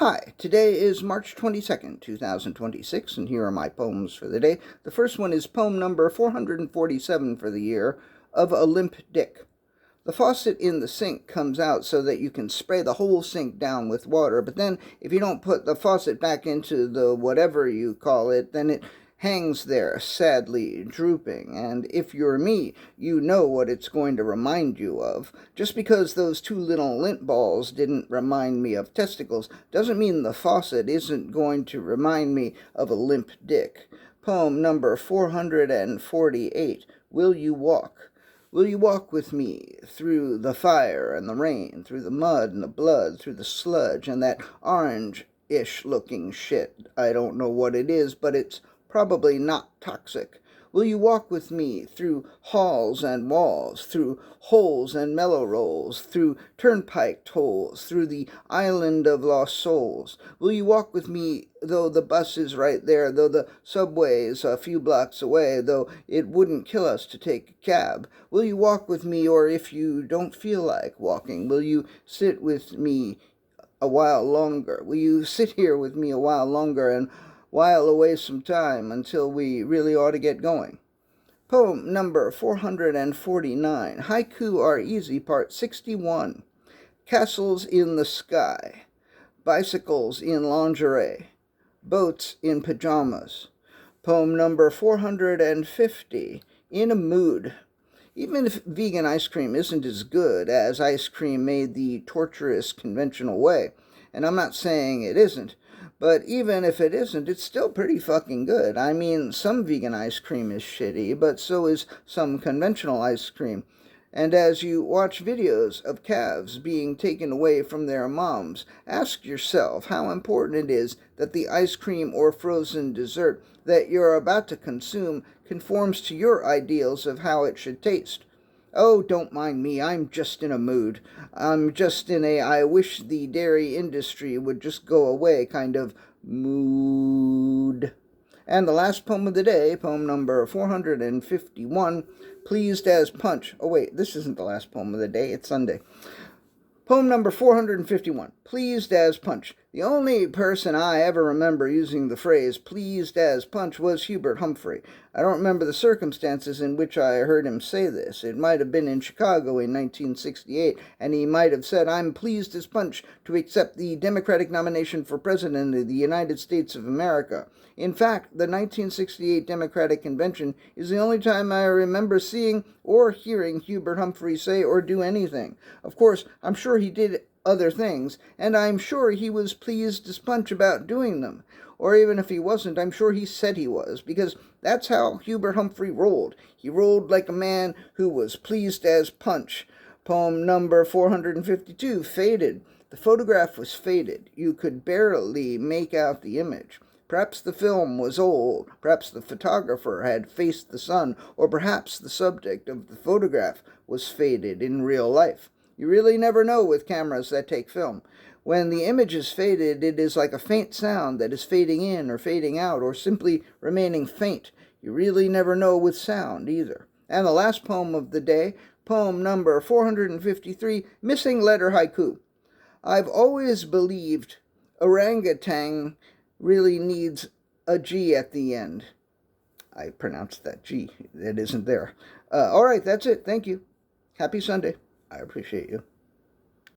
Hi, today is March 22nd, 2026, and here are my poems for the day. The first one is poem number 447 for the year, of a limp dick. The faucet in the sink comes out so that you can spray the whole sink down with water, but then if you don't put the faucet back into the whatever you call it, then it hangs there, sadly drooping, and if you're me, you know what it's going to remind you of. Just because those two little lint balls didn't remind me of testicles doesn't mean the faucet isn't going to remind me of a limp dick. Poem number 448, Will You Walk? Will you walk with me through the fire and the rain, through the mud and the blood, through the sludge and that orange-ish looking shit? I don't know what it is, but it's probably not toxic. Will you walk with me through halls and walls, through holes and mellow rolls, through turnpike tolls, through the island of lost souls? Will you walk with me though the bus is right there, though the subway's a few blocks away, though it wouldn't kill us to take a cab? Will you walk with me, or if you don't feel like walking, will you sit with me a while longer? Will you sit here with me a while longer and while away some time until we really ought to get going? Poem number 449, Haiku Are Easy, Part 61. Castles in the sky, bicycles in lingerie, boats in pajamas. Poem number 450, In a Mood. Even if vegan ice cream isn't as good as ice cream made the torturous conventional way, and I'm not saying it isn't, but even if it isn't, it's still pretty fucking good. I mean, some vegan ice cream is shitty, but so is some conventional ice cream. And as you watch videos of calves being taken away from their moms, ask yourself how important it is that the ice cream or frozen dessert that you're about to consume conforms to your ideals of how it should taste. Oh, don't mind me, I'm just in a mood. I'm just in a I wish the dairy industry would just go away kind of mood. And the last poem of the day, poem number 451, Pleased as Punch. Oh wait, this isn't the last poem of the day, it's Sunday. Poem number 451, Pleased as Punch. The only person I ever remember using the phrase pleased as punch was Hubert Humphrey. I don't remember the circumstances in which I heard him say this. It might have been in Chicago in 1968, and he might have said, I'm pleased as punch to accept the Democratic nomination for President of the United States of America. In fact, the 1968 Democratic Convention is the only time I remember seeing or hearing Hubert Humphrey say or do anything. Of course, I'm sure he did other things, and I'm sure he was pleased as punch about doing them. Or even if he wasn't, I'm sure he said he was, because that's how Hubert Humphrey rolled. He rolled like a man who was pleased as punch. Poem number 452, Faded. The photograph was faded. You could barely make out the image. Perhaps the film was old, perhaps the photographer had faced the sun, or perhaps the subject of the photograph was faded in real life. You really never know with cameras that take film. When the image is faded, it is like a faint sound that is fading in or fading out or simply remaining faint. You really never know with sound either. And the last poem of the day, poem number 453, Missing Letter Haiku. I've always believed orangutan really needs a G at the end. I pronounced that G. That isn't there. All right, that's it. Thank you. Happy Sunday. I appreciate you.